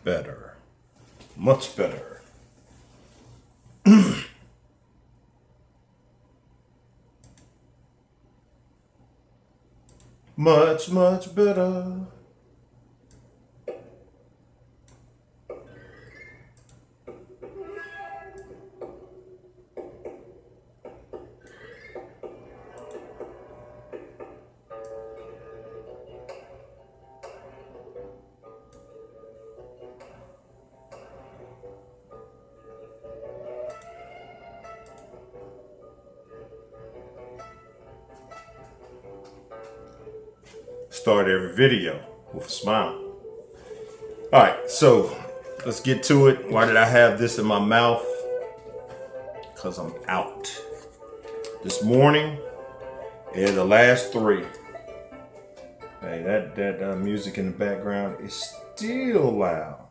better. Much better. Much, much better. Start every video with a smile. All right, so let's get to it. Why did I have this in my mouth? Because I'm out. This morning, and the last three. Hey, that music in the background is still loud.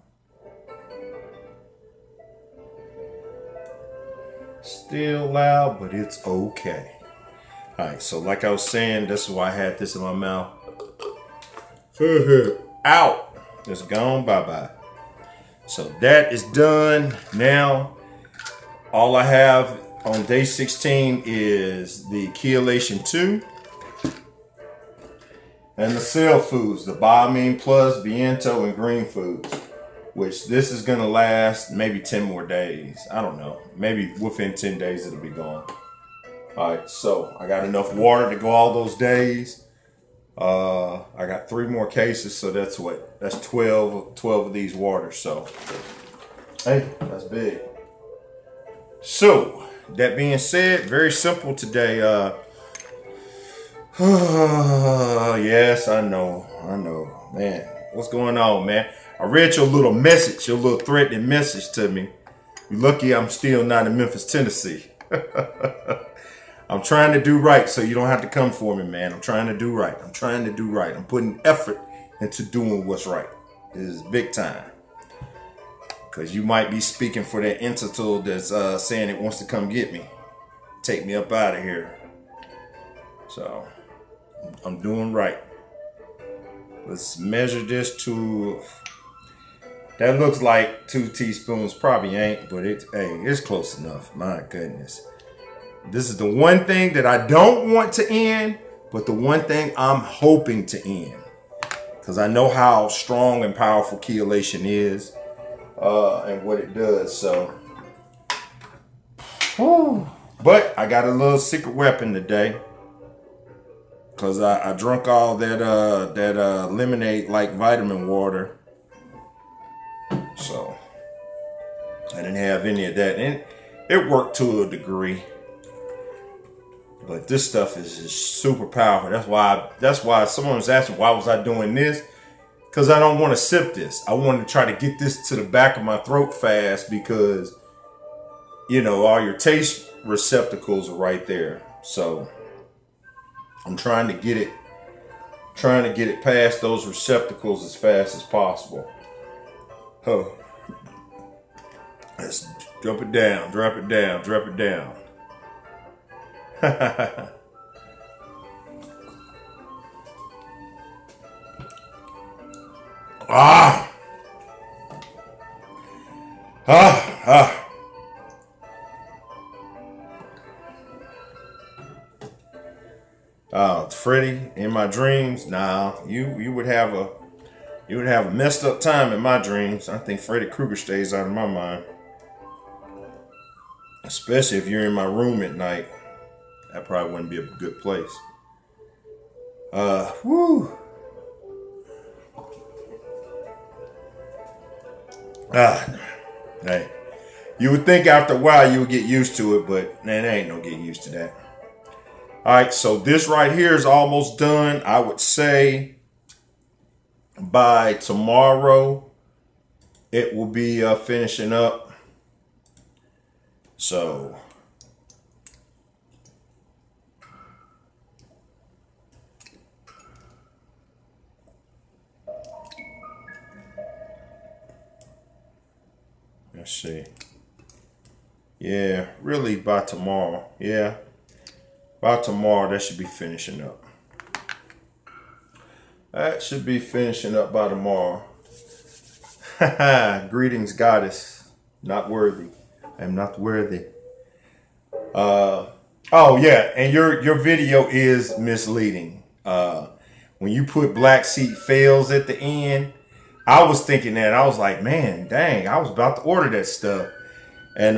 Still loud, but it's okay. All right, so like I was saying, this is why I had this in my mouth. Out. It's gone. Bye-bye. So that is done. Now, all I have on day 16 is the Chelation 2 and the cell foods, the Biomine Plus, Viento, and Green Foods, which this is going to last maybe 10 more days. I don't know. Maybe within 10 days it'll be gone. All right, so I got enough water to go all those days. I got 3 more cases, so that's 12 of these waters. So, hey, that's big. So, that being said, very simple today. Yes, I know, man. What's going on, man? I read your little message, your little threatening message to me. You're lucky I'm still not in Memphis, Tennessee. I'm trying to do right, so you don't have to come for me, man. I'm trying to do right. I'm putting effort into doing what's right. This is big time. Because you might be speaking for that entity that's saying it wants to come get me. Take me up out of here. So, I'm doing right. Let's measure this to... That looks like 2 teaspoons. Probably ain't, but it's close enough. My goodness. This is the one thing that I don't want to end, but the one thing I'm hoping to end. Because I know how strong and powerful chelation is and what it does. So, whew. But I got a little secret weapon today. Because I drunk all that lemonade-like vitamin water. So, I didn't have any of that. And it worked to a degree. But this stuff is just super powerful. That's why someone was asking, why was I doing this? Because I don't want to sip this. I want to try to get this to the back of my throat fast because, you know, all your taste receptacles are right there. So I'm trying to get it past those receptacles as fast as possible. Oh. Let's drop it down, drop it down, drop it down. Freddie, in my dreams, nah, you would have a messed up time in my dreams. I think Freddy Krueger stays out of my mind, especially if you're in my room at night. That probably wouldn't be a good place. Whoo. Hey, you would think after a while you would get used to it, but man, there ain't no getting used to that. All right, so this right here is almost done. I would say by tomorrow it will be finishing up. So let's see. Yeah, really by tomorrow. Yeah, by tomorrow that should be finishing up. That should be finishing up by tomorrow. Greetings, goddess. Not worthy. I am not worthy. Oh yeah, and your video is misleading. When you put black seed fails at the end, I was thinking that. I was like, man, dang, I was about to order that stuff. And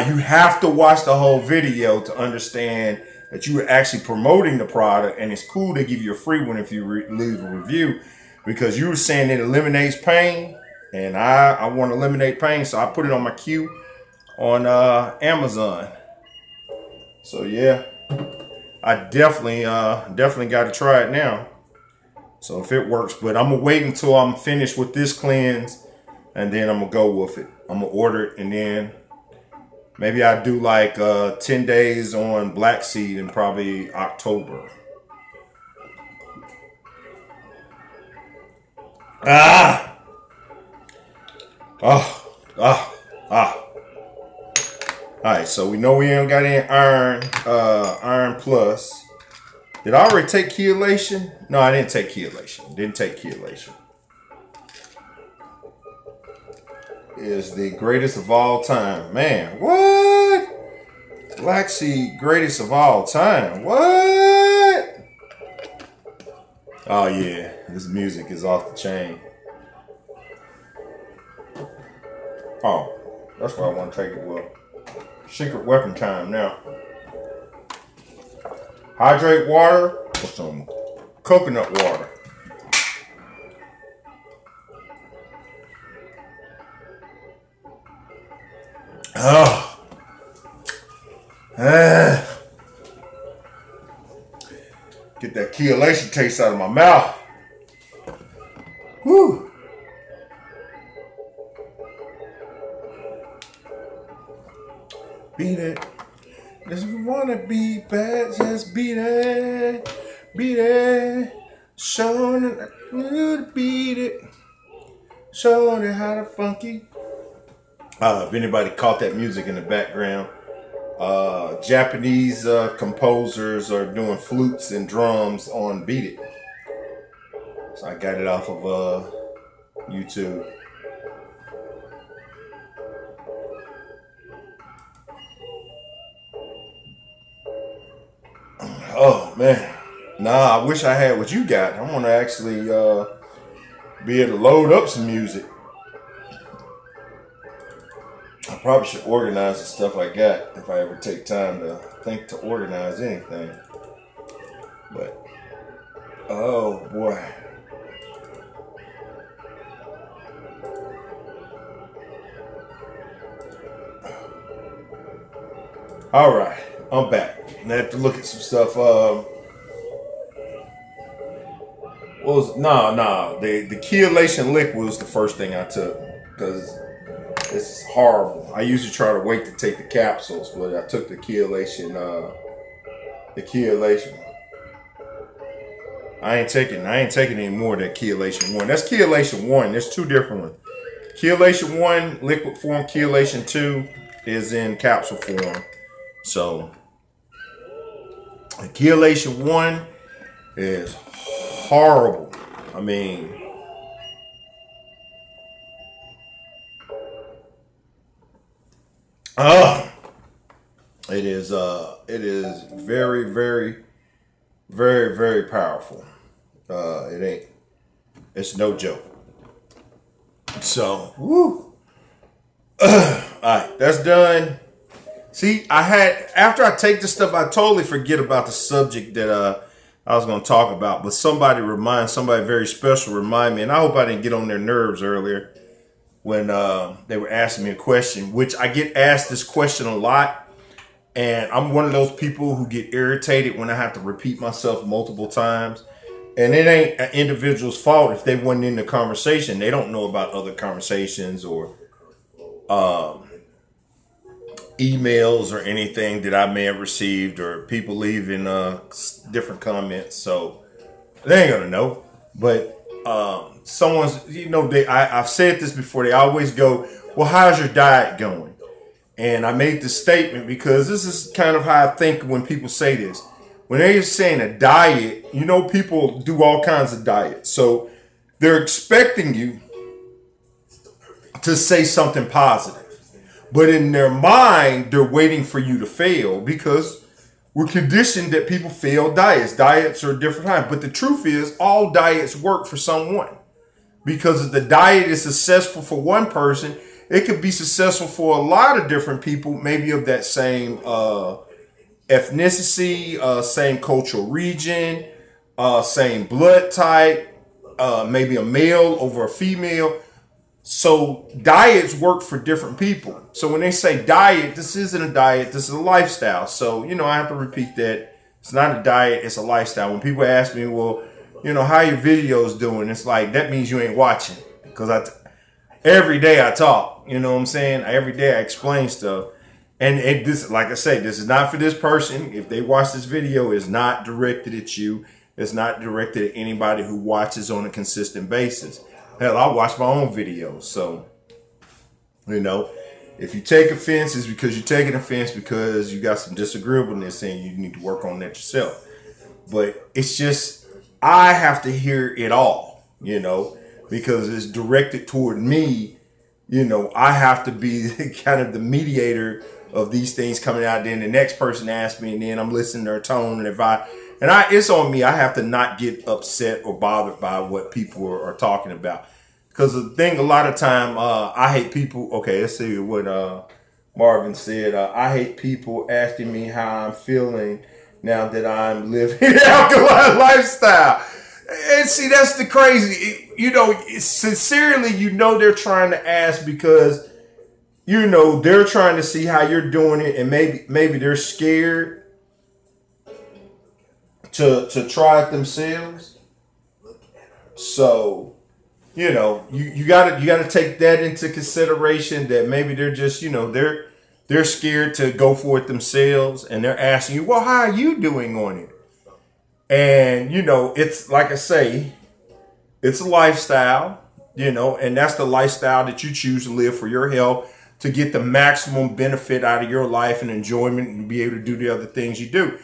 you have to watch the whole video to understand that you were actually promoting the product, and it's cool to give you a free one if you leave a review, because you were saying it eliminates pain, and I want to eliminate pain, so I put it on my queue on Amazon. So yeah, I definitely got to try it now. So if it works, but I'm gonna wait until I'm finished with this cleanse, and then I'm gonna go with it. I'm gonna order it, and then maybe I do like 10 days on black seed in probably October. Ah! Alright, so we know we ain't got any iron, iron plus. Did I already take chelation? No, I didn't take chelation. Didn't take chelation. Is the greatest of all time. Man, what? Black seed, greatest of all time. What? Oh yeah, this music is off the chain. Oh, that's why I want to take it. Well, secret weapon time now. Hydrate water with some coconut water. Oh. Get that chelation taste out of my mouth. Whew. Beat it. If you wanna be bad, just beat it. Beat it. Showing it you to beat it. Showing it how to funky. If anybody caught that music in the background, Japanese composers are doing flutes and drums on Beat It. So I got it off of YouTube. Oh man, nah, I wish I had what you got. I want to actually be able to load up some music. I probably should organize the stuff I got if I ever take time to think to organize anything. But, oh boy. All right, I'm back. I have to look at some stuff. The chelation liquid was the first thing I took, because it's horrible. I usually try to wait to take the capsules, but I took the chelation. I ain't taking any more of that chelation 1. That's chelation 1. There's 2 different ones. Chelation 1, liquid form. Chelation 2 is in capsule form. So the chelation 1 is horrible. I mean, it is very, very, very, very powerful. It's no joke. So, woo. Alright, that's done. See, after I take this stuff, I totally forget about the subject that I was going to talk about. But somebody very special remind me, and I hope I didn't get on their nerves earlier when they were asking me a question, which I get asked this question a lot. And I'm one of those people who get irritated when I have to repeat myself multiple times. And it ain't an individual's fault if they wasn't in the conversation. They don't know about other conversations or emails or anything that I may have received, or people leaving different comments. So they ain't gonna know. But someone's, I've said this before. They always go, well, how's your diet going? And I made this statement because this is kind of how I think when people say this. When they're saying a diet, people do all kinds of diets. So they're expecting you to say something positive. But in their mind, they're waiting for you to fail because we're conditioned that people fail diets. Diets are different times. But the truth is, all diets work for someone. Because if the diet is successful for one person, it could be successful for a lot of different people, maybe of that same ethnicity, same cultural region, same blood type, maybe a male over a female. So diets work for different people. So when they say diet, this isn't a diet, this is a lifestyle. So, I have to repeat that. It's not a diet, it's a lifestyle. When people ask me, well, how your videos doing? It's like, that means you ain't watching. Because every day I talk, you know what I'm saying? Every day I explain stuff. And this, like I say, this is not for this person. If they watch this video, it's not directed at you. It's not directed at anybody who watches on a consistent basis. Hell, I watch my own videos. So, if you take offense, it's because you're taking offense because you got some disagreeableness and you need to work on that yourself. But it's just, I have to hear it all, because it's directed toward me. I have to be kind of the mediator of these things coming out. Then the next person asks me, and then I'm listening to their tone. And it's on me. I have to not get upset or bothered by what people are talking about. Because the thing, a lot of time, I hate people. Okay, let's see what Marvin said. I hate people asking me how I'm feeling now that I'm living an alkaline lifestyle. And see, that's the crazy. Sincerely, they're trying to ask because, they're trying to see how you're doing it. And maybe they're scared to try it themselves. So, you gotta take that into consideration, that maybe they're just, they're scared to go for it themselves, and they're asking you, well, how are you doing on it? And, it's like I say, it's a lifestyle, and that's the lifestyle that you choose to live for your health, to get the maximum benefit out of your life and enjoyment and be able to do the other things you do.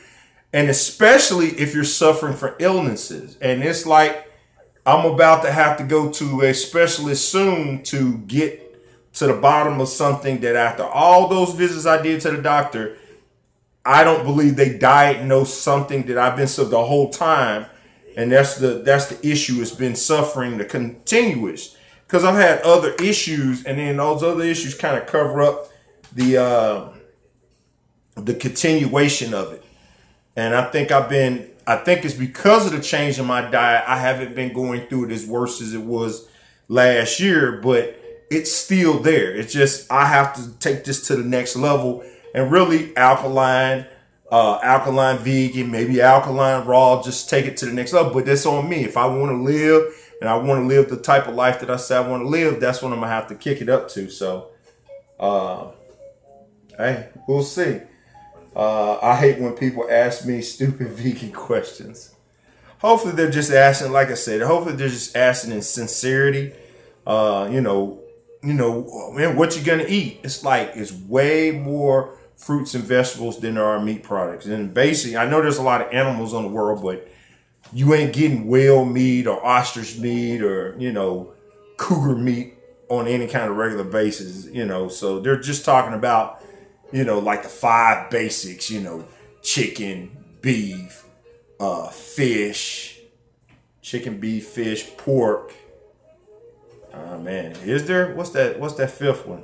And especially if you're suffering from illnesses. And it's like, I'm about to have to go to a specialist soon to get to the bottom of something that after all those visits I did to the doctor, I don't believe they diagnosed something that I've been so the whole time. And that's the issue. It's been suffering, the continuous. Because I've had other issues, and then those other issues kind of cover up the continuation of it. And I think it's because of the change in my diet. I haven't been going through it as worse as it was last year, but it's still there. It's just, I have to take this to the next level and really alkaline vegan, maybe alkaline raw, just take it to the next level. But that's on me. If I want to live and I want to live the type of life that I say I want to live, that's when I'm going to have to kick it up to. So, hey, we'll see. I hate when people ask me stupid vegan questions. Hopefully they're just asking, like I said, hopefully they're just asking in sincerity. Man, what you gonna eat? It's like, it's way more fruits and vegetables than there are meat products. And basically, I know there's a lot of animals on the world, but you ain't getting whale meat or ostrich meat or, cougar meat on any kind of regular basis, So they're just talking about, like the 5 basics, chicken, beef, fish, pork. Man, is there? What's that 5th one?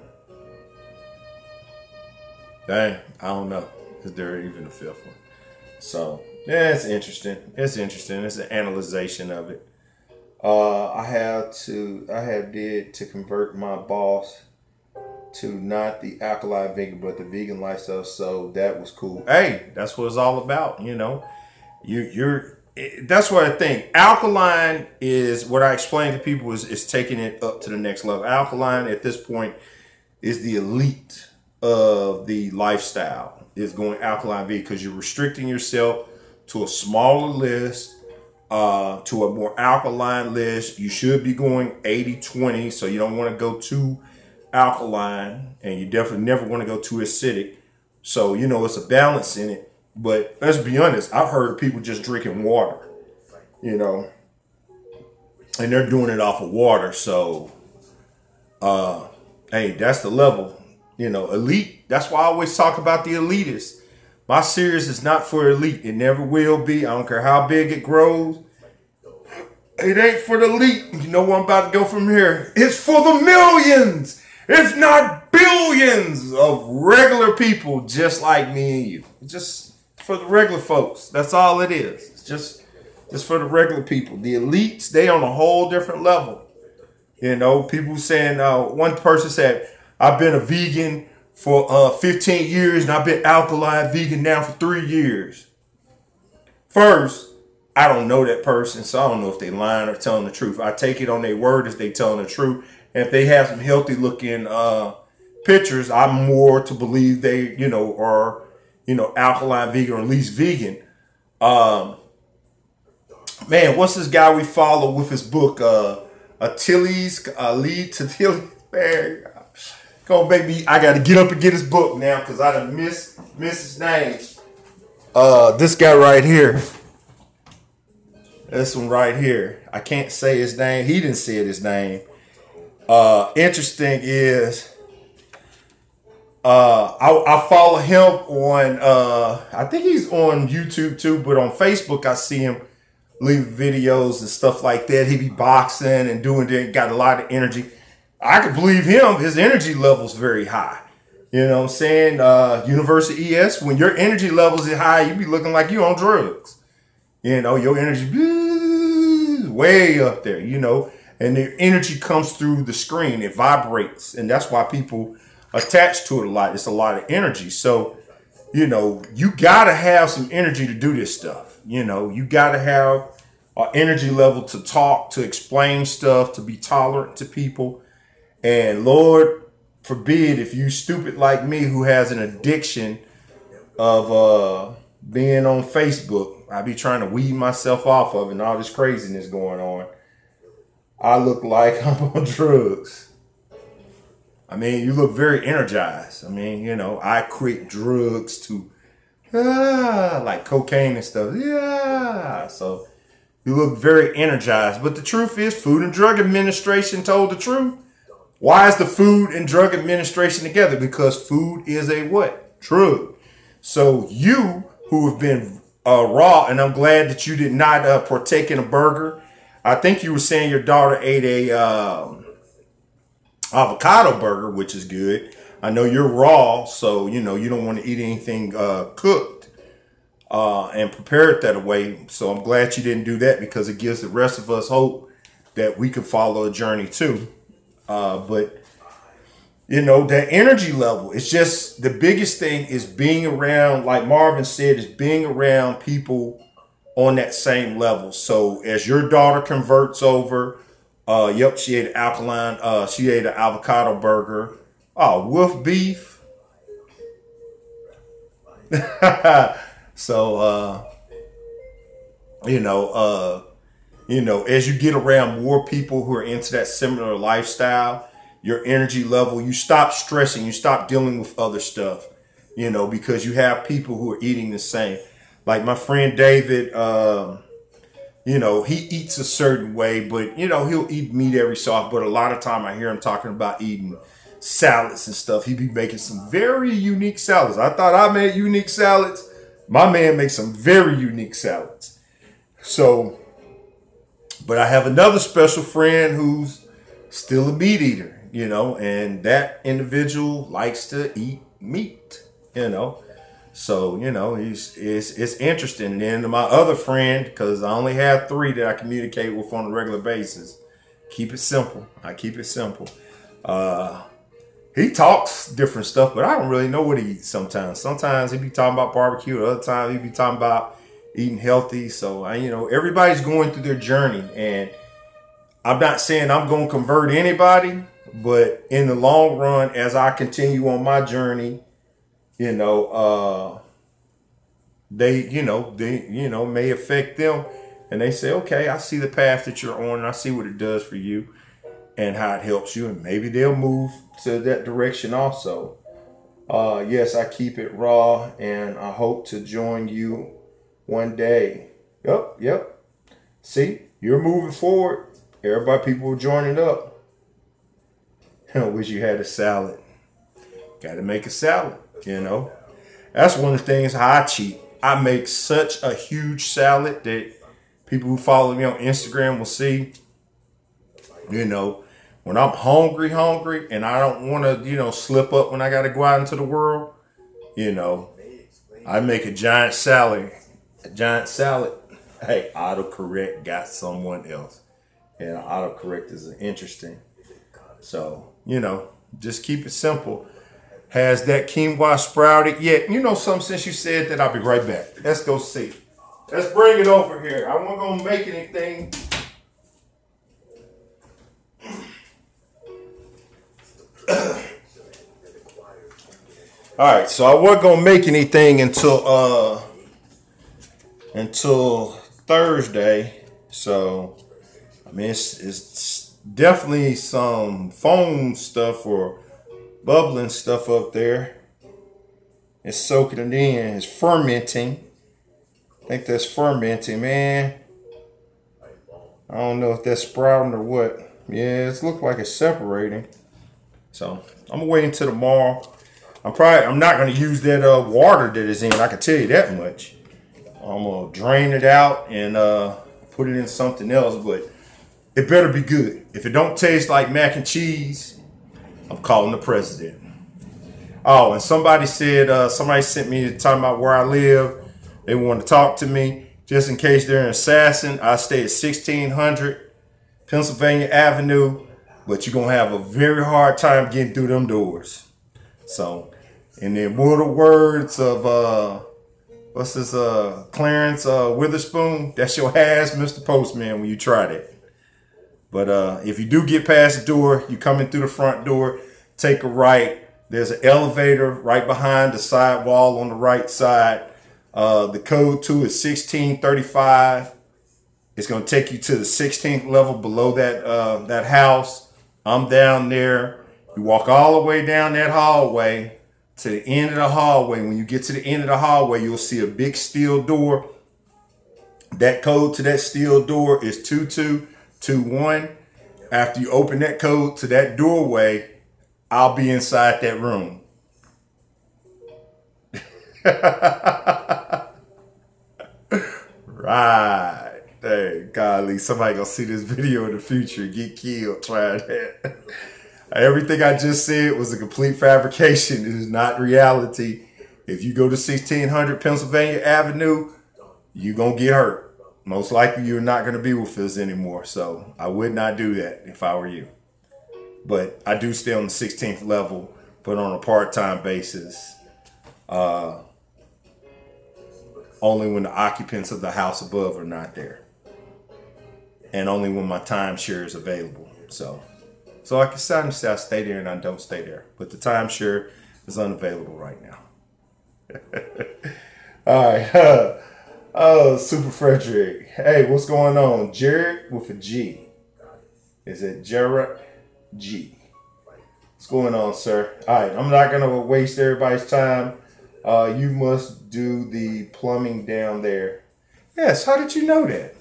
Dang, I don't know. Is there even a 5th one? So, yeah, it's interesting. It's interesting. It's an analyzation of it. I had to convert my boss to not the alkaline vegan, but the vegan lifestyle. So that was cool. Hey, that's what it's all about. That's what I think. Alkaline is what I explain to people is taking it up to the next level. Alkaline at this point is the elite of the lifestyle, is going alkaline vegan, because you're restricting yourself to a smaller list, to a more alkaline list. You should be going 80-20, so you don't want to go too alkaline, and you definitely never want to go too acidic. So, it's a balance in it. But let's be honest, I've heard of people just drinking water, and they're doing it off of water. So, Hey, that's the level. Elite. That's why I always talk about the elitists. My series is not for elite. It never will be. I don't care how big it grows. It ain't for the elite. You know where I'm about to go from here? It's for the millions, if not billions, of regular people just like me and you. It's just for the regular folks. That's all it is. It's just for the regular people. The elites, they on a whole different level. People saying, one person said, I've been a vegan for 15 years and I've been alkaline vegan now for 3 years. First, I don't know that person, so I don't know if they lying or telling the truth. I take it on their word as they telling the truth. And if they have some healthy looking pictures, I'm more to believe they, are, alkaline vegan or at least vegan. Man, what's this guy we follow with his book, Achilles, lead to Achilles? Man, come on, baby. I got to get up and get his book now because I done miss his name. This guy right here. This one right here. I can't say his name. He didn't say his name. Interesting is I follow him on I think he's on YouTube too, but on Facebook I see him leave videos and stuff like that. He be boxing and doing that, got a lot of energy. I could believe him. His energy level's very high. You know what I'm saying? University ES, when your energy levels is high, you be looking like you on drugs. Your energy way up there, and the energy comes through the screen. It vibrates. And that's why people attach to it a lot. It's a lot of energy. So, you got to have some energy to do this stuff. You got to have an energy level to talk, to explain stuff, to be tolerant to people. And Lord forbid if you stupid like me who has an addiction of being on Facebook. I be trying to weed myself off of it and all this craziness going on. I look like I'm on drugs. I mean, you look very energized. I mean, I quit drugs to, like cocaine and stuff. Yeah. So you look very energized. But the truth is, Food and Drug Administration told the truth. Why is the Food and Drug Administration together? Because food is a what? Drug. So you who have been raw, and I'm glad that you did not partake in a burger. I think you were saying your daughter ate a avocado burger, which is good. I know you're raw, so you don't want to eat anything cooked and prepare it that way. So I'm glad you didn't do that because it gives the rest of us hope that we can follow a journey too. But that energy level, it's just the biggest thing is being around, like Marvin said, is being around people on that same level. So as your daughter converts over, yep, she ate she ate an avocado burger. Oh, wolf beef. So, as you get around more people who are into that similar lifestyle, your energy level, you stop stressing, you stop dealing with other stuff, because you have people who are eating the same. Like my friend David, he eats a certain way, but, he'll eat meat every so often. But a lot of time I hear him talking about eating salads and stuff. He be making some very unique salads. I thought I made unique salads. My man makes some very unique salads. So, but I have another special friend who's still a meat eater. And that individual likes to eat meat, So, it's interesting. And then my other friend, because I only have 3 that I communicate with on a regular basis. Keep it simple. I keep it simple. He talks different stuff, but I don't really know what he eats sometimes. Sometimes he be talking about barbecue. Other times he be talking about eating healthy. So, everybody's going through their journey. And I'm not saying I'm going to convert anybody. But in the long run, as I continue on my journey, they may affect them, and they say, okay, I see the path that you're on, and I see what it does for you and how it helps you, and maybe they'll move to that direction also. Yes, I keep it raw, and I hope to join you one day. Yep. See, you're moving forward. People are joining up. I wish you had a salad. Got to make a salad, you know. That's one of the things how I cheat. I make such a huge salad that people who follow me on Instagram will see. You know, when I'm hungry, and I don't want to, you know, slip up when I got to go out into the world, you know, I make a giant salad. A giant salad. Hey, autocorrect got someone else. And autocorrect is interesting. So, you know, just keep it simple. Has that quinoa sprouted yet? You know something, since you said that, I'll be right back. Let's go see. Let's bring it over here. I wasn't going to make anything. All right, so I wasn't going to make anything until Thursday. So, I mean, it's definitely some foam stuff or bubbling stuff up there. It's soaking it in. It's fermenting. I think that's fermenting, man. I don't know if that's sprouting or what. Yeah, it looks like it's separating. So I'm gonna wait until tomorrow. I'm not gonna use that water that is in. I can tell you that much. I'm gonna drain it out and put it in something else, but it better be good. If it don't taste like mac and cheese, I'm calling the president. Oh, and somebody said, somebody sent me talking about where I live. They want to talk to me. Just in case they're an assassin, I stay at 1600 Pennsylvania Avenue, but you're going to have a very hard time getting through them doors. So, in the immortal words of, what's this, Clarence Witherspoon, that's your ass, Mr. Postman, when you try that. But if you do get past the door, you come in through the front door, take a right. There's an elevator right behind the side wall on the right side. The code to is 1635. It's going to take you to the 16th level below that that house. I'm down there. You walk all the way down that hallway to the end of the hallway. When you get to the end of the hallway, you'll see a big steel door. That code to that steel door is 2221. After you open that code to that doorway, I'll be inside that room. Right. Hey, golly, somebody gonna see this video in the future and get killed trying that. Everything I just said was a complete fabrication. It is not reality. If you go to 1600 Pennsylvania Avenue, you're gonna get hurt. Most likely you're not gonna be with us anymore. So I would not do that if I were you. But I do stay on the 16th level, but on a part-time basis. Only when the occupants of the house above are not there. And only when my timeshare is available. So I can say I stay there and I don't stay there. But the timeshare is unavailable right now. All right. Oh, Super Frederick. Hey, what's going on? Jared with a G. Is it Jared G? What's going on, sir? All right, I'm not going to waste everybody's time. You must do the plumbing down there. Yes, how did you know that?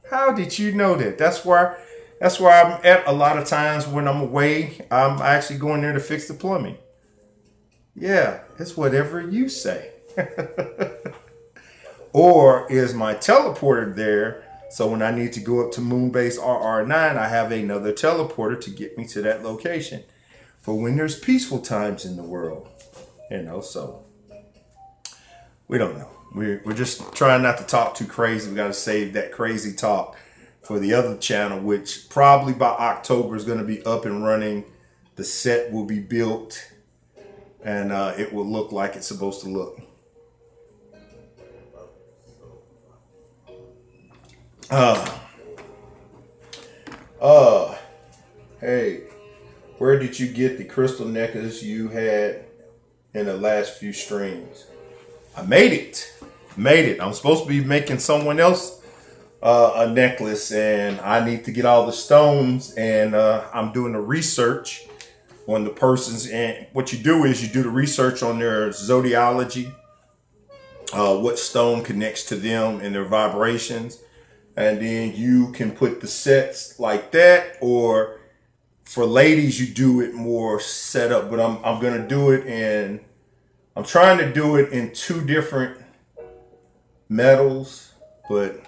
How did you know that? That's where I'm at a lot of times when I'm away. I'm actually going there to fix the plumbing. Yeah, it's whatever you say. Or is my teleporter there? So when I need to go up to Moonbase RR9, I have another teleporter to get me to that location. For when there's peaceful times in the world. You know, so we don't know. We're just trying not to talk too crazy. We got to save that crazy talk for the other channel, which probably by October is going to be up and running. The set will be built and it will look like it's supposed to look. Hey, where did you get the crystal necklace you had in the last few streams? I made it. I'm supposed to be making someone else a necklace, and I need to get all the stones, and I'm doing the research on the persons. And what you do is you do the research on their zodiology, what stone connects to them and their vibrations. And then you can put the sets like that, or for ladies, you do it more set up, but I'm gonna do it in. I'm trying to do it in 2 different metals, but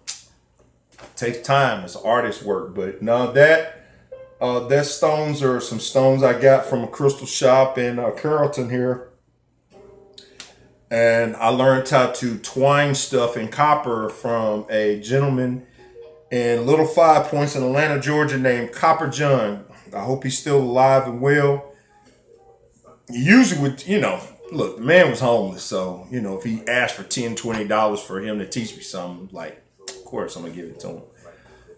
it takes time. It's artist work. But no, that stones are some stones I got from a crystal shop in Carrollton here. And I learned how to twine stuff in copper from a gentleman in Little 5 Points in Atlanta, Georgia, named Copper John. I hope he's still alive and well. He usually would, look, the man was homeless. So, if he asked for $10, $20 for him to teach me something, like, of course I'm going to give it to him.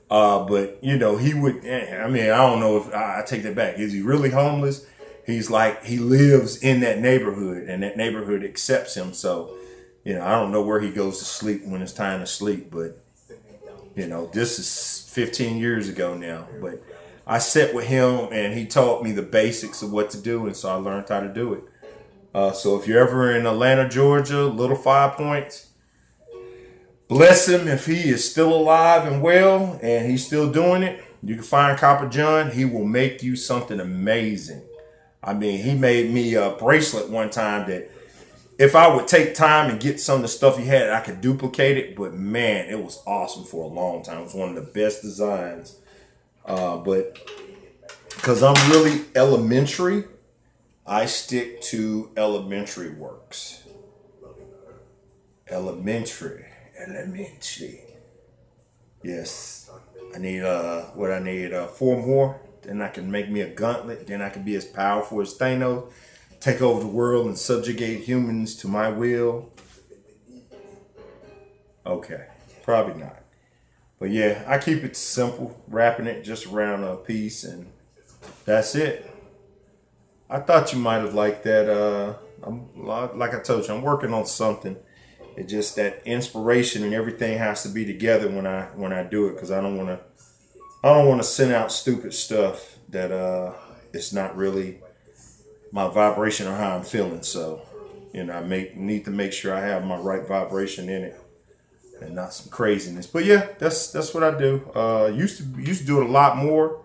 But, he would, I don't know if I take that back. Is he really homeless? He's like, he lives in that neighborhood and that neighborhood accepts him. So, I don't know where he goes to sleep when it's time to sleep. But, this is 15 years ago now. But I sat with him and he taught me the basics of what to do. And so I learned how to do it. So if you're ever in Atlanta, Georgia, Little 5 Points, bless him if he is still alive and well and he's still doing it. You can find Copper John. He will make you something amazing. He made me a bracelet one time that if I would take time and get some of the stuff he had, I could duplicate it. But man, it was awesome for a long time. It was one of the best designs. But because I'm really elementary, I stick to elementary works. Elementary. Yes. I need, 4 more. Then I can make me a gauntlet. Then I can be as powerful as Thanos. Take over the world and subjugate humans to my will. Okay. Probably not. But yeah, I keep it simple. Wrapping it just around a piece. And that's it. I thought you might have liked that. Like I told you, I'm working on something. It's just that inspiration and everything has to be together when I do it. Because I don't want to send out stupid stuff that it's not really my vibration or how I'm feeling. So, I need to make sure I have my right vibration in it and not some craziness. But yeah, that's what I do. Used to do it a lot more.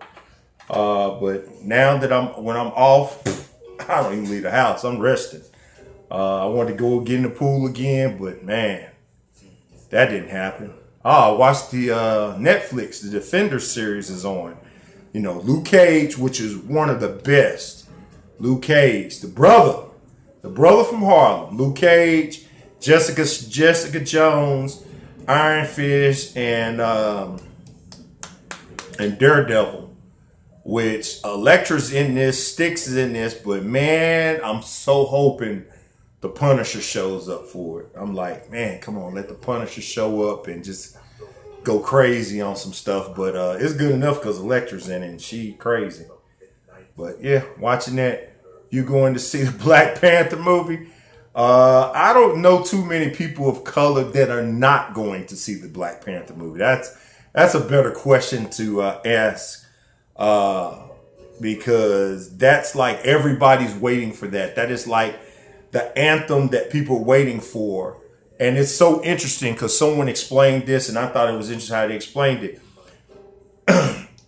But now that when I'm off, I don't even leave the house. I'm resting. I wanted to go get in the pool again, but man, that didn't happen. I watched the Netflix, the Defender series is on. Luke Cage, which is one of the best. Luke Cage, the brother from Harlem. Luke Cage, Jessica Jones, Iron Fist, and Daredevil. Which Elektra's in this, Styx is in this, but man, I'm so hoping the Punisher shows up for it. I'm like, man, come on, let the Punisher show up and just go crazy on some stuff. But it's good enough because Elektra's in it and she crazy. But yeah, watching that, you going to see the Black Panther movie? I don't know too many people of color that are not going to see the Black Panther movie. That's a better question to ask. Because that's like everybody's waiting for that. That is like the anthem that people are waiting for. And it's so interesting because someone explained this and I thought it was interesting how they explained it.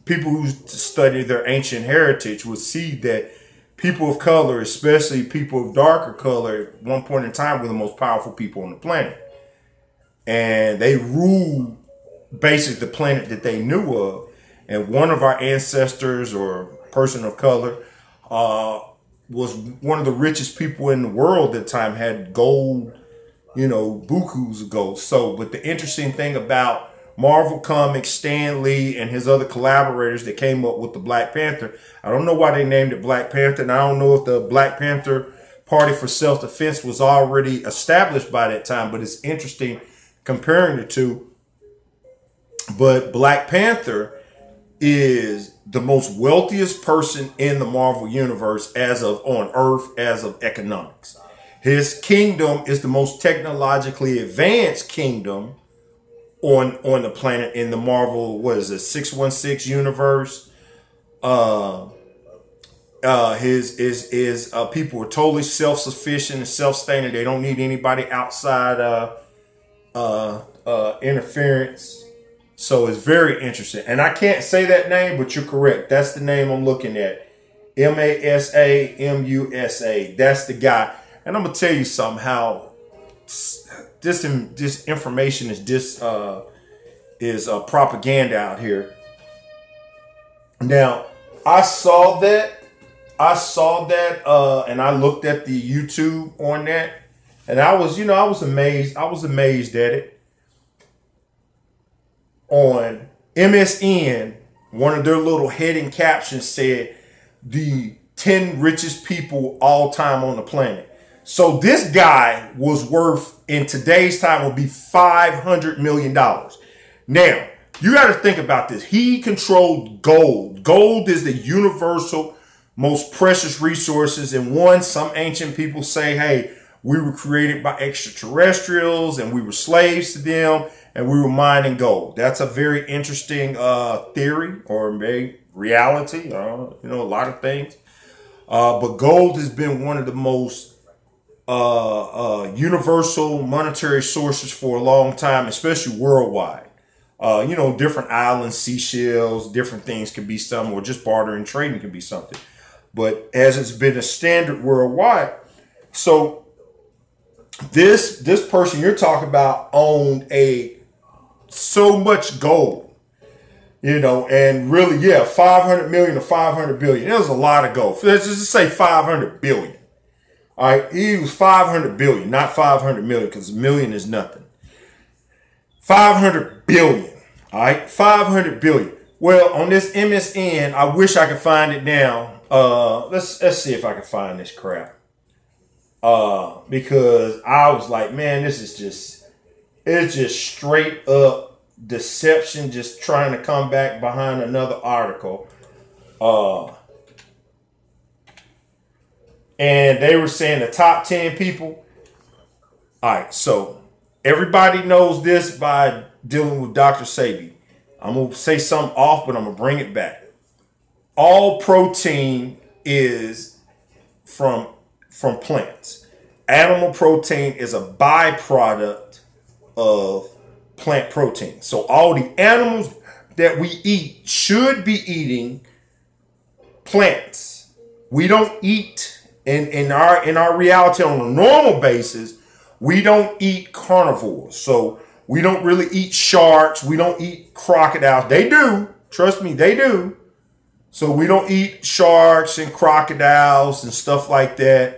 People who study their ancient heritage would see that people of color, especially people of darker color, at one point in time were the most powerful people on the planet. And they ruled basically the planet that they knew of. And one of our ancestors or person of color was one of the richest people in the world at the time, had gold, bukus of gold. So, but the interesting thing about Marvel Comics, Stan Lee and his other collaborators that came up with the Black Panther, I don't know why they named it Black Panther. And I don't know if the Black Panther Party for Self-Defense was already established by that time, but it's interesting comparing the two. But Black Panther is the most wealthiest person in the Marvel universe on Earth as of economics. His kingdom is the most technologically advanced kingdom on the planet in the Marvel, 616 universe. His people are totally self-sufficient and self-sustaining. They don't need anybody outside interference. So it's very interesting. And I can't say that name, but you're correct. That's the name I'm looking at. Masamusa. That's the guy. And I'm going to tell you something, how this information is propaganda out here. Now, I saw that, and I looked at the YouTube on that, and I was amazed. I was amazed at it. On MSN, one of their little heading captions said, the 10 richest people all time on the planet. So this guy was worth, in today's time, would be $500 million. Now, you got to think about this. He controlled gold. Gold is the universal, most precious resources. And some ancient people say, hey, we were created by extraterrestrials and we were slaves to them and we were mining gold. That's a very interesting theory, or maybe reality, a lot of things. But gold has been one of the most universal monetary sources for a long time, especially worldwide. Different islands, seashells, different things could be some, or just bartering, trading could be something. But as it's been a standard worldwide, so this person you're talking about owned so much gold, and really, yeah, 500 million to 500 billion. It was a lot of gold. Let's just say 500 billion. All right, he was 500 billion, not 500 million, because a million is nothing. 500 billion. All right, 500 billion. Well, on this MSN, I wish I could find it now. Let's see if I can find this crap. Because I was like, man, it's just straight up deception, just trying to come back behind another article. And they were saying the top 10 people. All right, so everybody knows this by dealing with Dr. Sebi. I'm going to say something off, but I'm going to bring it back. All protein is from plants. Animal protein is a byproduct of plant protein. So all the animals that we eat should be eating plants. We don't eat in our reality on a normal basis. We don't eat carnivores. So we don't really eat sharks. We don't eat crocodiles. They do. Trust me, they do. So we don't eat sharks and crocodiles and stuff like that.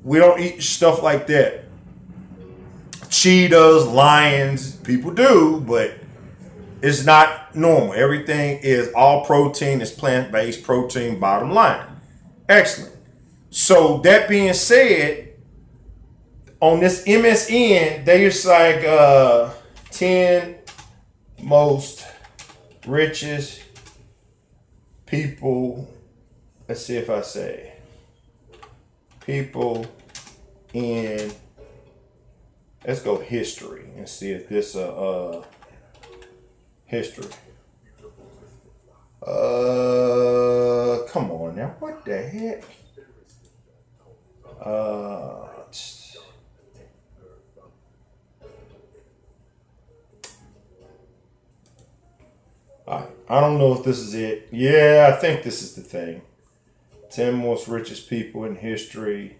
We don't eat stuff like that. Cheetahs, lions, people do, but it's not normal. Everything is all protein, is plant-based protein, bottom line. Excellent. So that being said, on this MSN, they just like 10 most richest people. Let's see if I say people in, let's go history and see if this history. Come on now, what the heck? I don't know if this is it. Yeah, I think this is the thing. 10 most richest people in history.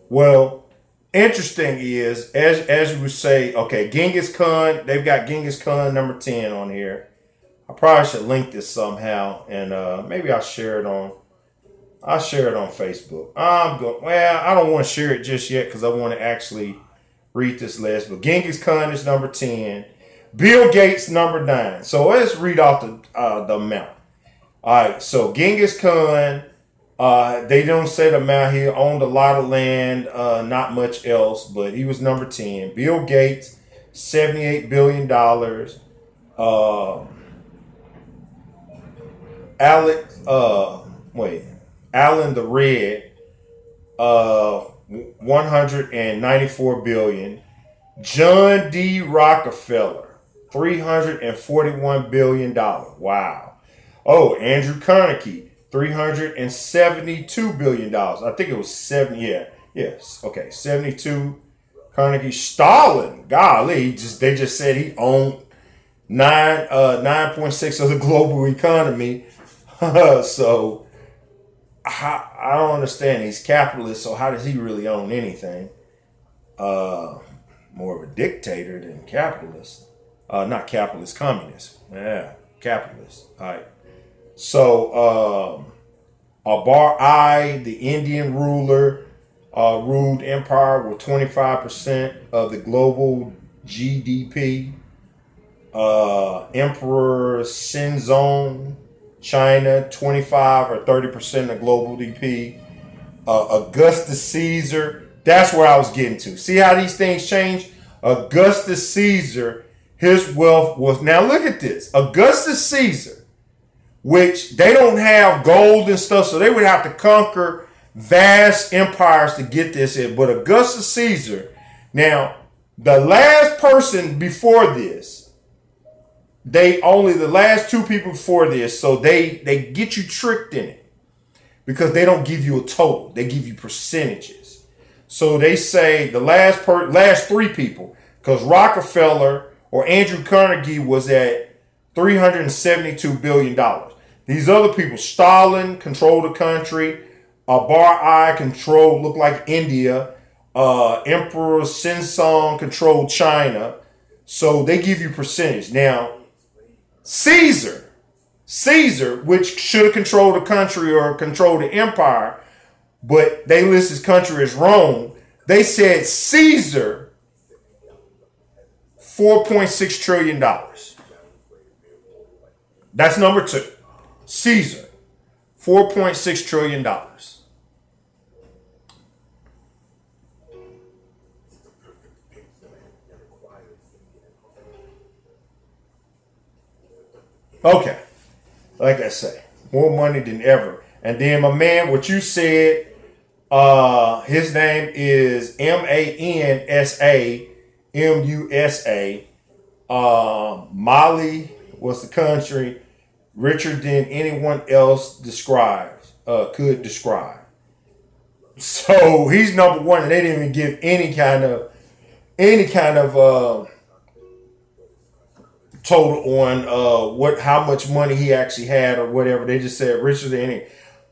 Well, interesting is, as you would say, okay, Genghis Khan, they've got Genghis Khan number 10 on here. I probably should link this somehow, and maybe I'll share it on Facebook. Well, I don't want to share it just yet because I want to actually read this list. But Genghis Khan is number 10. Bill Gates number 9. So let's read off the amount. All right, so Genghis Khan, they don't say the amount. He owned a lot of land, not much else, but he was number 10. Bill Gates, $78 billion. Alan the Red, 194 billion. John D. Rockefeller, $341 billion. Wow. Oh, Andrew Carnegie, $372 billion. I think it was 70. Yeah. Yes. Okay. 72 Carnegie Stalin. Golly, they just said he owned 9.6 of the global economy. So I don't understand. He's capitalist, so how does he really own anything? More of a dictator than capitalist. Not capitalist, communist. Yeah, capitalist. All right. So Akbar I, the Indian ruler, ruled empire with 25% of the global GDP. Emperor Shenzong, China, 25 or 30% of global GDP. Augustus Caesar, that's where I was getting to. See how these things change? Augustus Caesar, his wealth was, now look at this. Augustus Caesar, which they don't have gold and stuff, so they would have to conquer vast empires to get this in. But Augustus Caesar, now the last person before this, the last two people before this, so they get you tricked in it because they don't give you a total, they give you percentages. So they say the last three people, because Rockefeller or Andrew Carnegie was at $372 billion. These other people, Stalin controlled the country, Akbar I controlled, looked like India, Emperor Shenzong controlled China. So they give you percentage. Now, Caesar, which should have controlled the country or controlled the empire, but they list his country as Rome. They said Caesar, $4.6 trillion. That's number two. Caesar, $4.6 trillion. Okay, like I say, more money than ever. And then my man, what you said, his name is MANSAMUSA. Mali was the country richer than anyone else could describe. So he's number one, and they didn't even give any kind of total on how much money he actually had or whatever. They just said richer than any.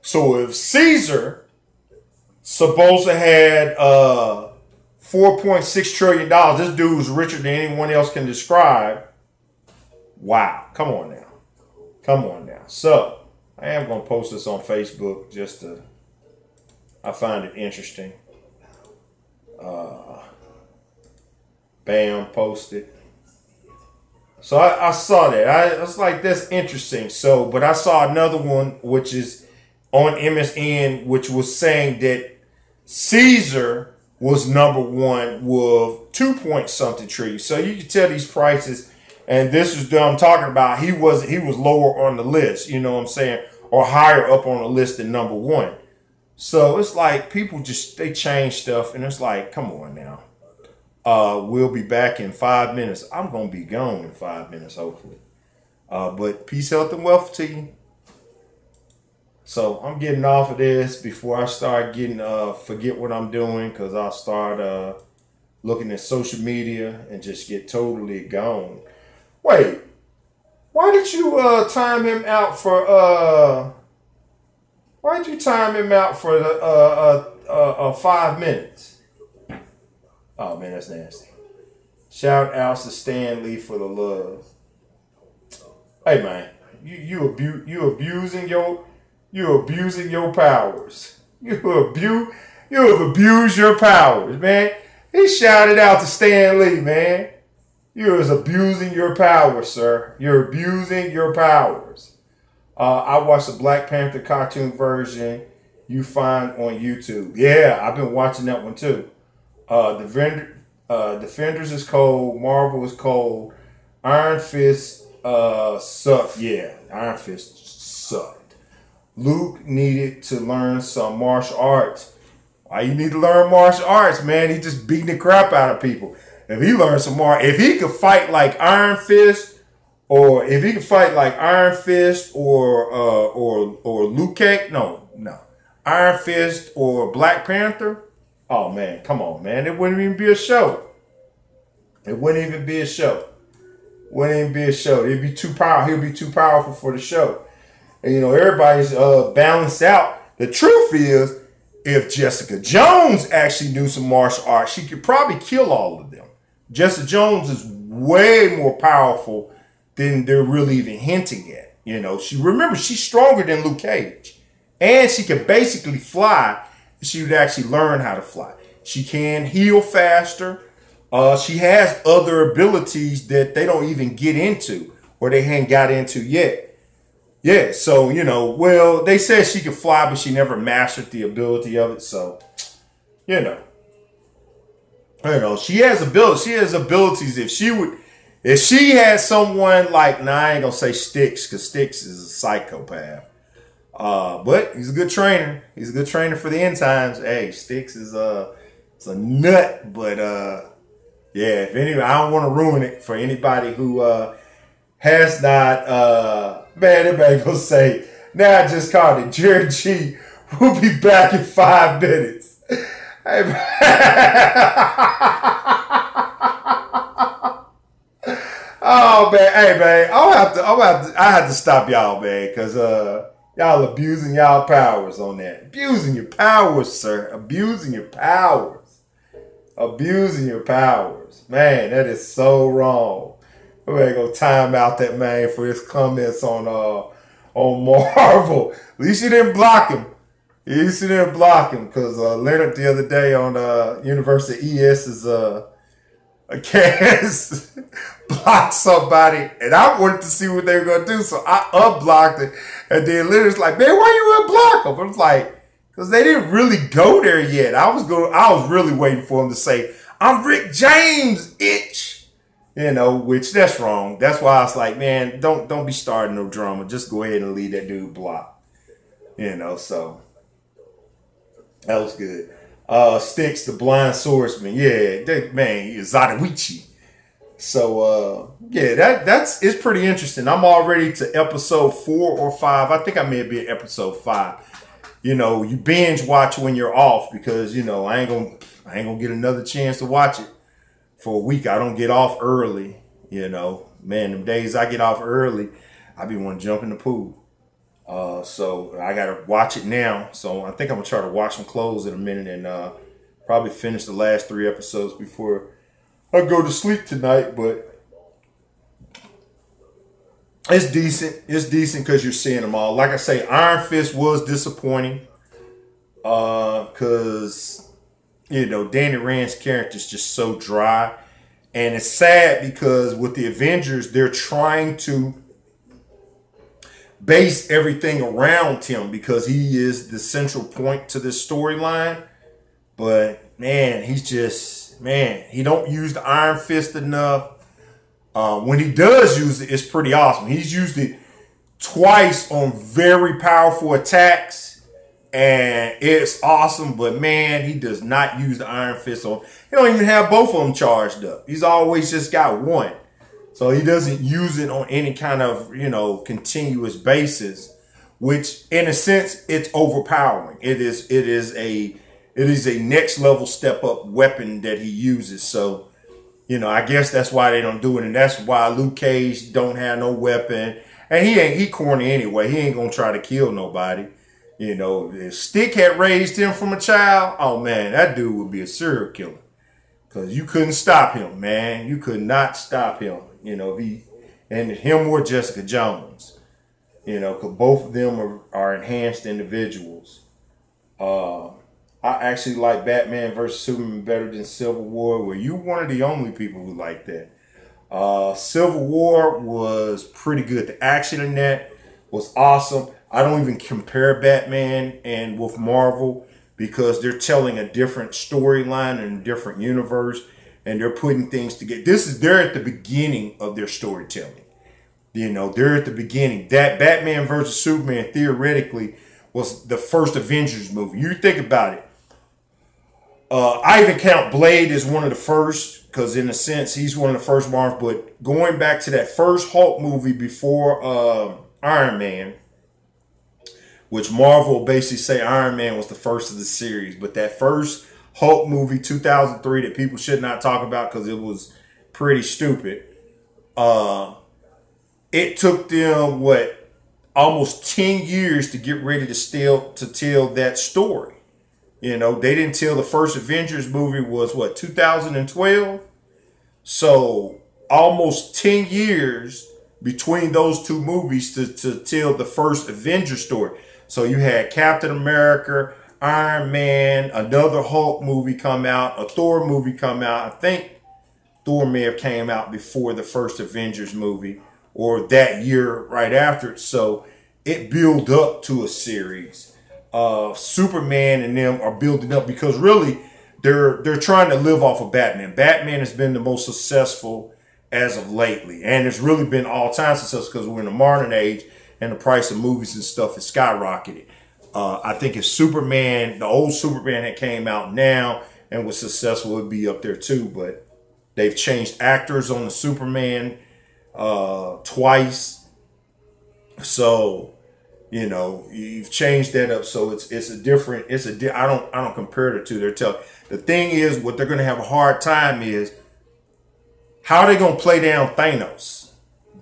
So if Caesar supposed to had $4.6 trillion, this dude's richer than anyone else can describe. Wow. Come on now. So I am going to post this on Facebook I find it interesting. Bam, posted. So I saw that. I was like, that's interesting. So, but I saw another one, which is on MSN, which was saying that Caesar was number one with 2 point something trillion. So you can tell these prices, and this is what I'm talking about. He was lower on the list, you know what I'm saying, or higher up on the list than number one. So it's like people they change stuff, and it's like, come on now. We'll be back in 5 minutes. I'm going to be gone in 5 minutes, hopefully. But peace, health, and wealth to you. So I'm getting off of this before I start forget what I'm doing, because I'll start looking at social media and just get totally gone. Wait, why did you time him out for why did you time him out for 5 minutes? Oh man, that's nasty. Shout outs to Stan Lee for the love. Hey man, you abusing your powers. You have abused your powers, man. He shouted out to Stan Lee, man. You was abusing your powers, sir. You're abusing your powers. I watched the Black Panther cartoon version you find on YouTube. Yeah, I've been watching that one too. Defenders is cold. Marvel is cold. Iron Fist sucked. Yeah, Iron Fist sucked. Luke needed to learn some martial arts. Why you need to learn martial arts, man? He just beating the crap out of people. If he learned some more, if he could fight like Iron Fist, or Luke Cage, no, Iron Fist or Black Panther. Oh man, come on, man. It wouldn't even be a show. It wouldn't even be a show. Wouldn't even be a show. It'd be too powerful. He'll be too powerful for the show. And you know, everybody's balanced out. The truth is, if Jessica Jones actually knew some martial arts, she could probably kill all of them. Jessica Jones is way more powerful than they're really even hinting at. You know, she's stronger than Luke Cage. And she can basically fly. She would actually learn how to fly. She can heal faster. She has other abilities that they don't even get into or they hadn't got into yet. Yeah, so, you know, well, they said she could fly, but she never mastered the ability of it. So, you know, she has abilities. She has abilities. If she had someone like, I ain't gonna say Styx, because Styx is a psychopath. But he's a good trainer. He's a good trainer for the end times. Hey, Styx is it's a nut, but yeah, if anybody, I don't want to ruin it for anybody who has not man, everybody gonna say, now I just called it. Jared G will be back in 5 minutes. Hey, oh man, hey man, I have to stop y'all, man, because y'all abusing y'all powers on that. Abusing your powers, sir. Abusing your powers. Abusing your powers. Man, that is so wrong. We ain't gonna time out that man for his comments on Marvel. At least you didn't block him. At least you didn't block him, because Leonard the other day on University ES's cast blocked somebody, and I wanted to see what they were gonna do, so I unblocked it. And then Leonard's like, man, why you unblock them? I was like, because they didn't really go there yet. I was really waiting for him to say, I'm Rick James, itch. You know, which that's wrong. That's why I was like, man, don't be starting no drama. Just go ahead and leave that dude blocked. You know, so that was good. Styx, the blind swordsman. Yeah, man, Zatoichi. So yeah, it's pretty interesting. I'm already to episode 4 or 5. I think I may be at episode 5. You know, you binge watch when you're off, because you know I ain't gonna get another chance to watch it for a week. I don't get off early, you know. Man, them days I get off early, I be wanting to jump in the pool. So I got to watch it now. So I think I'm going to try to wash some clothes in a minute and probably finish the last 3 episodes before I go to sleep tonight. But it's decent. It's decent because you're seeing them all. Like I say, Iron Fist was disappointing because you know, Danny Rand's character is just so dry. And it's sad because with the Avengers, they're trying to base everything around him because he is the central point to this storyline. But, man, he's just, man, he don't use the Iron Fist enough. When he does use it, it's pretty awesome. He's used it twice on very powerful attacks. And it's awesome, but man, he does not use the Iron Fist on. He don't even have both of them charged up. He's always just got one. So he doesn't use it on any kind of, you know, continuous basis, which in a sense, it's overpowering. It is a next level step up weapon that he uses. So, you know, I guess that's why they don't do it. And that's why Luke Cage don't have no weapon. And he corny anyway. He ain't going to try to kill nobody. You know, if Stick had raised him from a child, oh man, that dude would be a serial killer. Because you couldn't stop him, man. You could not stop him. You know, him or Jessica Jones. You know, because both of them are enhanced individuals. I actually like Batman versus Superman better than Civil War. Where you one of the only people who like that. Civil War was pretty good. The action in that was awesome. I don't even compare Batman and with Marvel because they're telling a different storyline and a different universe, and they're putting things together. They're at the beginning of their storytelling. You know, they're at the beginning. That Batman versus Superman theoretically was the first Avengers movie. You think about it. I even count Blade as one of the first because in a sense he's one of the first Marvel. But going back to that first Hulk movie before Iron Man, which Marvel basically say Iron Man was the first of the series, but that first Hulk movie 2003 that people should not talk about because it was pretty stupid. It took them almost 10 years to get ready to tell that story. You know, they didn't tell the first Avengers movie was 2012. So almost 10 years between those two movies to tell the first Avengers story. So you had Captain America, Iron Man, another Hulk movie come out, a Thor movie come out. I think Thor may have came out before the first Avengers movie or that year right after it. So it built up to a series. Superman and them are building up because really they're trying to live off of Batman. Batman has been the most successful as of lately. And it's really been all-time successful because we're in the modern age and the price of movies and stuff has skyrocketed. I think if Superman, the old Superman that came out now and was successful, would be up there too. But they've changed actors on the Superman twice. So, you know, you've changed that up. So I don't compare the two. The thing is, what they're going to have a hard time is how are they going to play down Thanos?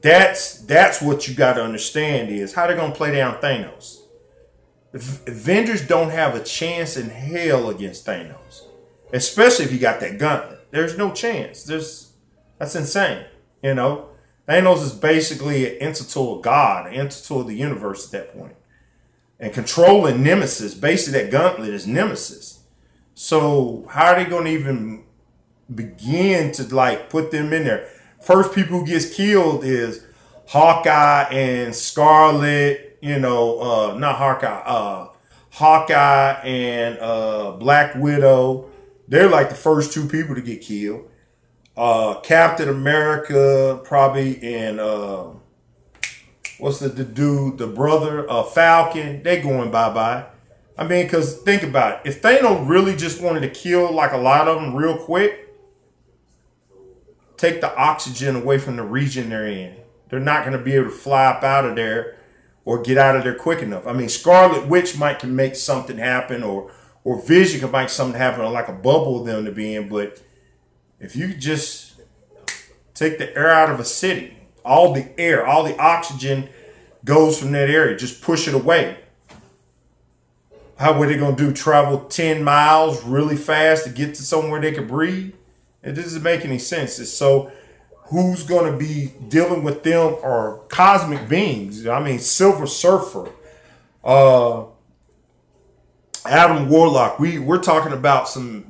That's what you got to understand is how they're going to play down Thanos. Avengers don't have a chance in hell against Thanos, especially if you got that gauntlet. There's no chance. That's insane. You know, Thanos is basically an entity god, an entity of the universe at that point, and controlling Nemesis. Basically, that gauntlet is Nemesis. So how are they going to even begin to put them in there? First people who gets killed is Hawkeye and Scarlet. You know, not Hawkeye. Hawkeye and Black Widow. They're like the first two people to get killed. Captain America probably, and what's the dude, the brother, Falcon. They going bye-bye. I mean, because think about it. If Thanos really just wanted to kill like a lot of them real quick, take the oxygen away from the region they're in. They're not going to be able to fly up out of there or get out of there quick enough. I mean, Scarlet Witch can make something happen, or Vision can make something happen, or like a bubble of them to be in. But if you just take the air out of a city, all the air, all the oxygen goes from that area. Just push it away. How were they going to do? Travel 10 miles really fast to get to somewhere they could breathe? It doesn't make any sense. So who's going to be dealing with them are cosmic beings. I mean, Silver Surfer, Adam Warlock. We're talking about some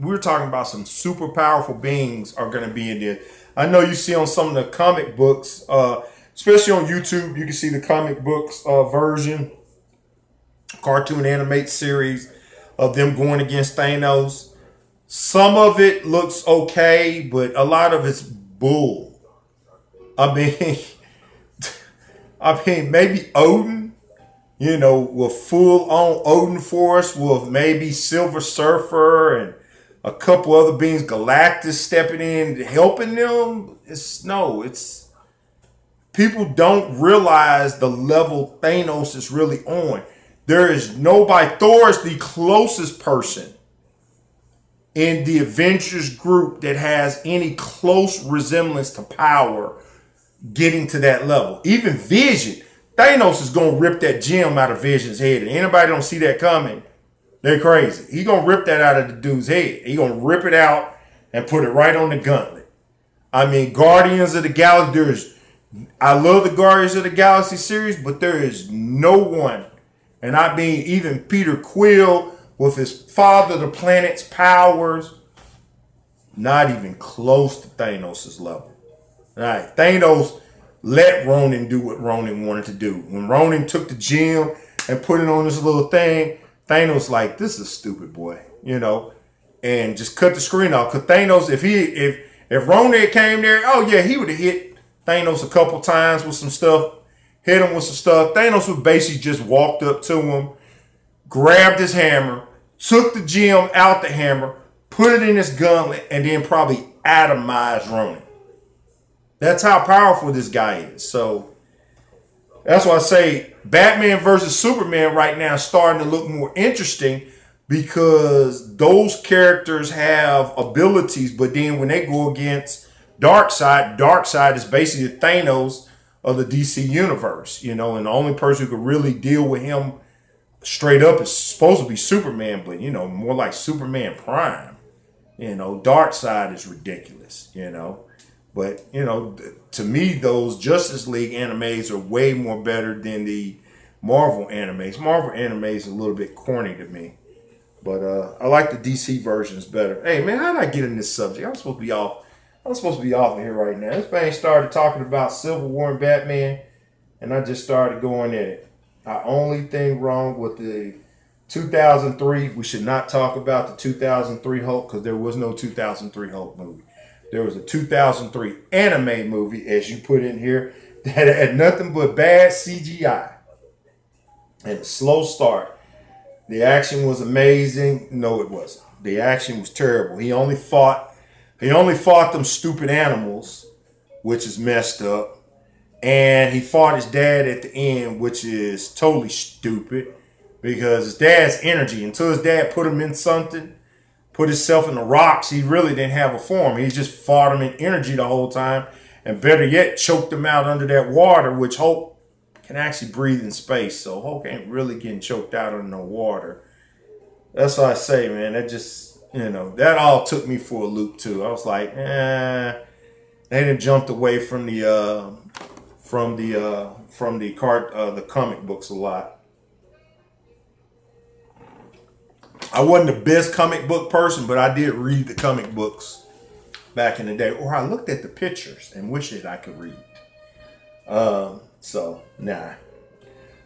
super powerful beings are going to be in there. I know you see on some of the comic books, especially on YouTube, you can see the comic books version, cartoon animated series of them going against Thanos. Some of it looks okay, but a lot of it's bull. I mean, maybe Odin, you know, with full on Odin force, with maybe Silver Surfer and a couple other beings, Galactus stepping in, helping them. It's people don't realize the level Thanos is really on. There is nobody. Thor is the closest person in the Avengers group that has any close resemblance to power getting to that level. Even Vision, Thanos is going to rip that gem out of Vision's head. And anybody don't see that coming, they're crazy. He going to rip that out of the dude's head. He going to rip it out and put it right on the gauntlet. I mean, Guardians of the Galaxy, I love the Guardians of the Galaxy series, but there is no one, and I mean even Peter Quill with his Father the Planet's powers, not even close to Thanos' level. All right, Thanos let Ronan do what Ronan wanted to do. When Ronan took the gem and put it on this little thing, Thanos like, this is stupid, boy, you know, and just cut the screen off. Because Thanos, if Ronan came there, oh yeah, he would have hit Thanos a couple times with some stuff, hit him with some stuff. Thanos would basically just walked up to him, grabbed his hammer, took the gem out the hammer, put it in his gauntlet, and then probably atomized Ronan. That's how powerful this guy is. So that's why I say Batman versus Superman right now is starting to look more interesting. because those characters have abilities, but then when they go against Darkseid is basically the Thanos of the DC universe, you know, and the only person who could really deal with him straight up is supposed to be Superman, but, you know, more like Superman Prime. You know, Darkseid is ridiculous, you know. But, you know, to me, those Justice League animes are way more better than the Marvel animes. Marvel animes is a little bit corny to me. But I like the DC versions better. Hey, man, how did I get in this subject? I'm supposed to be off of here right now. This man started talking about Civil War and Batman, and I just started going at it. The only thing wrong with the 2003, we should not talk about the 2003 Hulk because there was no 2003 Hulk movie. There was a 2003 anime movie, as you put in here, that had nothing but bad CGI and a slow start. The action was amazing. No, it wasn't. The action was terrible. He only fought them stupid animals, which is messed up. And he fought his dad at the end, which is totally stupid because his dad's energy, until his dad put him in something, put himself in the rocks, he really didn't have a form. He just fought him in energy the whole time. And better yet, choked him out under that water, which Hulk can actually breathe in space. So Hulk ain't really getting choked out under no water. That's what I say, man. That just, you know, that all took me for a loop too. I was like, they done jumped away from the comic books a lot. I wasn't the best comic book person, but I did read the comic books back in the day, or I looked at the pictures and wished that I could read. So nah.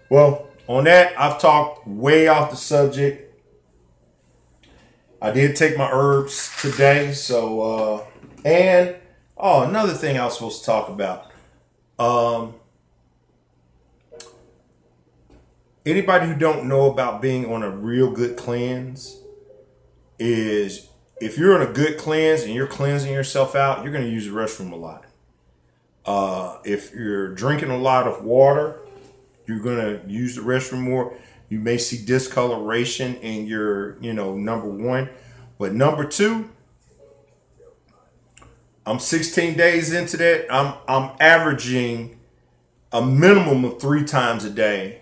Well, on that, I've talked way off the subject. I did take my herbs today, so and another thing I was supposed to talk about. Anybody who don't know about being on a real good cleanse is, if you're on a good cleanse and you're cleansing yourself out, you're going to use the restroom a lot. If you're drinking a lot of water, you're going to use the restroom more. You may see discoloration in your, number one. But number two, I'm 16 days into that. I'm averaging a minimum of 3 times a day.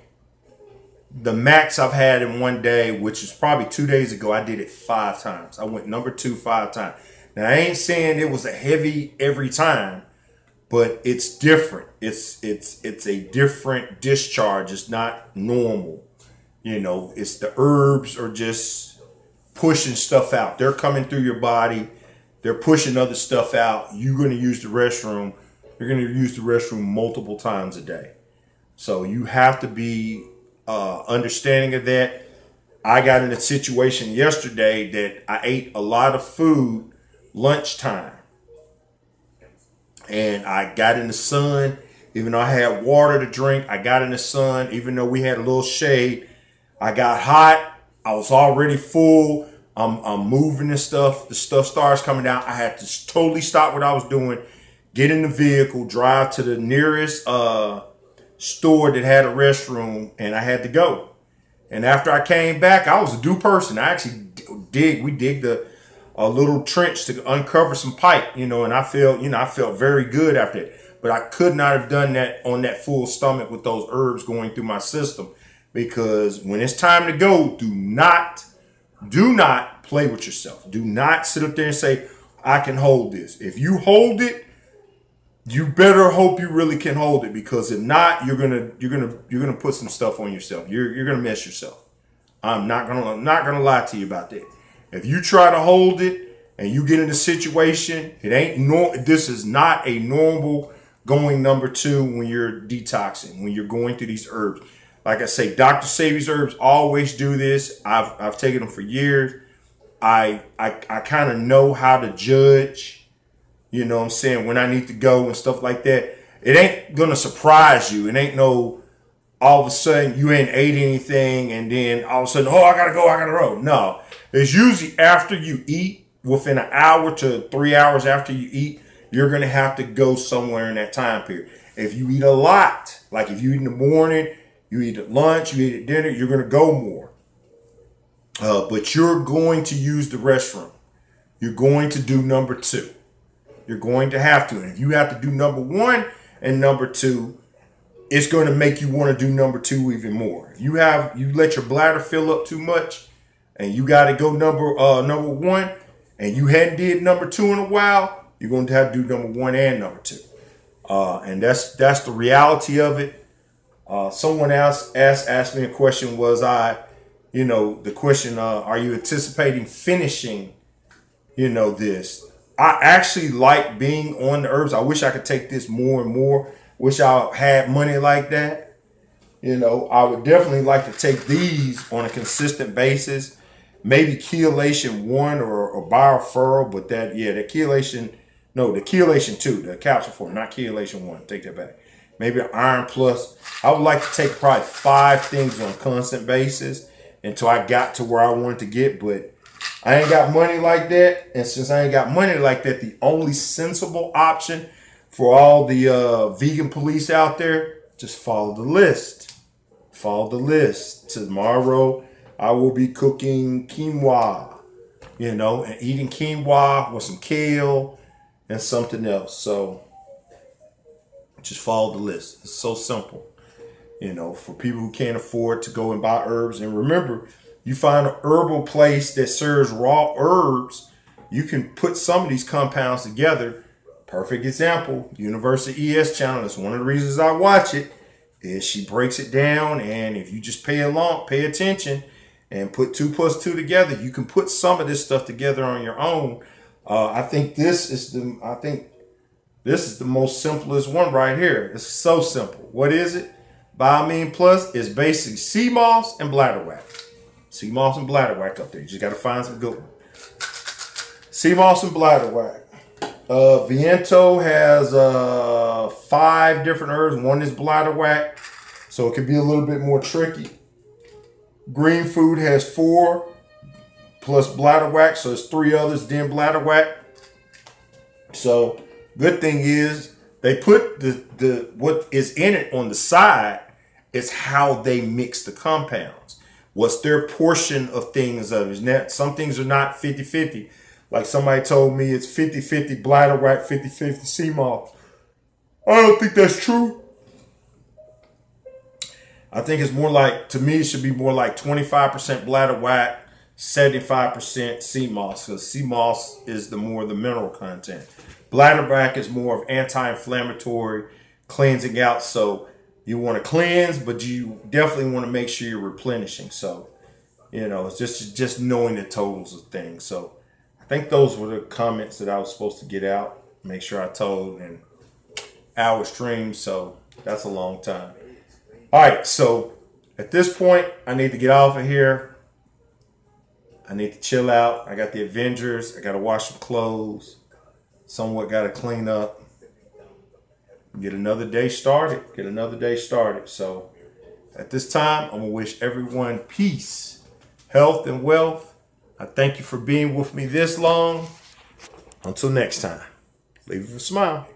The max I've had in one day, which is probably 2 days ago, I did it 5 times. I went number 2 5 times. Now, I ain't saying it was a heavy every time, but it's different. It's a different discharge. It's not normal. It's the herbs are just pushing stuff out. They're coming through your body. They're pushing other stuff out. You're going to use the restroom. You're going to use the restroom multiple times a day. So you have to be understanding of that. I got in a situation yesterday that I ate a lot of food lunchtime. And I got in the sun. Even though I had water to drink, I got in the sun. Even though we had a little shade, I got hot. I was already full. I'm moving and stuff. The stuff starts coming out. I had to totally stop what I was doing, get in the vehicle, drive to the nearest store that had a restroom, and I had to go. And after I came back, I was a due person. I actually we digged a little trench to uncover some pipe, and I felt very good after it. But I could not have done that on that full stomach with those herbs going through my system, because when it's time to go, do not play with yourself. Do not sit up there and say, I can hold this. If you hold it, you better hope you really can hold it, because if not, you're gonna put some stuff on yourself. You're gonna mess yourself. I'm not gonna lie to you about that. If you try to hold it and you get in a situation, this is not a normal going number 2 when you're detoxing, when you're going through these herbs. Like I say, Dr. Sebi's herbs always do this. I've taken them for years. I kind of know how to judge, what I'm saying, when I need to go and stuff like that. It ain't going to surprise you. It ain't no, all of a sudden you ain't ate anything and then all of a sudden, I got to go. No, it's usually after you eat, within an hour to 3 hours after you eat, you're going to have to go somewhere in that time period. If you eat a lot, like if you eat in the morning, you eat at lunch, you eat at dinner, you're going to go more. but you're going to use the restroom. You're going to do number 2. You're going to have to. And if you have to do number 1 and number 2, it's going to make you want to do number 2 even more. If you let your bladder fill up too much and you got to go number 1 and you hadn't did number 2 in a while, you're going to have to do number 1 and number 2. And that's the reality of it. Someone else asked me a question, the question, are you anticipating finishing, this? I actually like being on the herbs. I wish I could take this more and more. Wish I had money like that. I would definitely like to take these on a consistent basis. Maybe chelation 1 or bioferrol, but the chelation 2, the capsule form, not chelation 1. Take that back. Maybe an iron plus. I would like to take probably 5 things on a constant basis until I got to where I wanted to get, but I ain't got money like that. And since I ain't got money like that, the only sensible option for all the vegan police out there, just follow the list. Follow the list. Tomorrow, I will be cooking quinoa, and eating quinoa with some kale and something else. So just follow the list. It's so simple, for people who can't afford to go and buy herbs. And remember, you find an herbal place that serves raw herbs, you can put some of these compounds together. Perfect example, University ES channel. That's one of the reasons I watch it, is she breaks it down. And if you just pay attention and put 2 plus 2 together, you can put some of this stuff together on your own. I think this is the most simplest one right here. It's so simple. What is it? Biamine Plus is basically sea moss and bladderwrack. Sea moss and bladderwrack up there. You just got to find some good ones. Sea moss and bladderwrack. Viento has 5 different herbs. 1 is bladderwrack, so it can be a little bit more tricky. Green Food has 4 plus bladderwrack, so it's 3 others, then bladderwrack. So good thing is they put the what is in it on the side is how they mix the compounds. What's their portion of things of it? Now, some things are not 50-50. Like somebody told me it's 50-50 bladderwrack, 50-50 sea moss. I don't think that's true. I think it's more like, to me, it should be more like 25% bladderwrack, 75% sea moss, because sea moss is the mineral content. Bladderwrack is more of anti-inflammatory, cleansing out. So you want to cleanse, but you definitely want to make sure you're replenishing. So, it's just knowing the totals of things. So I think those were the comments that I was supposed to get out. Make sure I told an hour stream. So that's a long time. All right. So at this point, I need to get off of here. I need to chill out. I got the Avengers. I got to wash some clothes. Somewhat got to clean up. Get another day started. So at this time, I'm going to wish everyone peace, health, and wealth. I thank you for being with me this long. Until next time, leave with a smile.